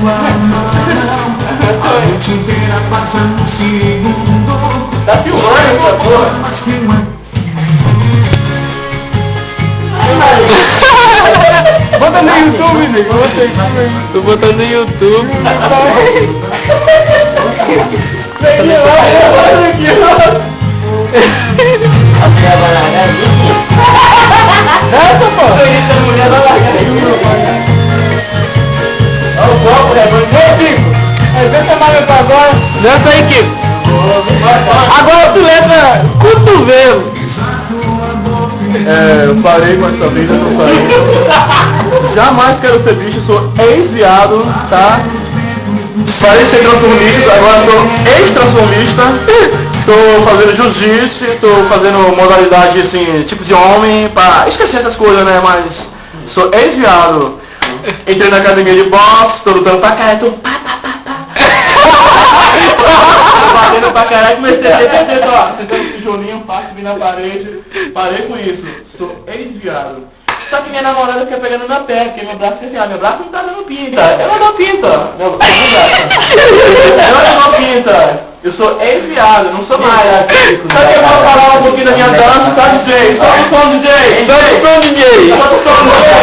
A noite inteira passa num segundo. Tá filmando essa porra? Bota no YouTube, nego. Tô botando no YouTube. A mulher vai largar aqui? Essa, pô. A mulher vai largar aqui. Olha o copo, né? Ô, Kiko. Aí, deixa a máquina pra agora. Dança aí, Kiko. Agora tu letra cotovelo. Eu parei com essa vida, não parei. Jamais quero ser bicho, sou ex-viado, tá? Parei de ser transformista, agora sou ex-transformista. Tô fazendo jiu-jitsu, tô fazendo modalidade assim, tipo de homem, pra esquecer essas coisas, né? Mas sou ex-viado. Entrei na academia de boxe, tô lutando pra caralho, tô pá. Tô batendo pra caralho, comecei a ter, ó, sentando esse tijolinho, pá, subi na parede. Parei com isso, sou ex-viado. Só que minha namorada fica pegando na pé, porque meu braço fica assim, meu braço não tá dando pinta. Eu não dou pinta. Meu braço não dou pinta. Eu sou ex-viado, não sou mais. Só que eu vou falar um pouquinho da minha dança, tá, DJ? Só o som, DJ! Só o som, DJ! Só o som, DJ!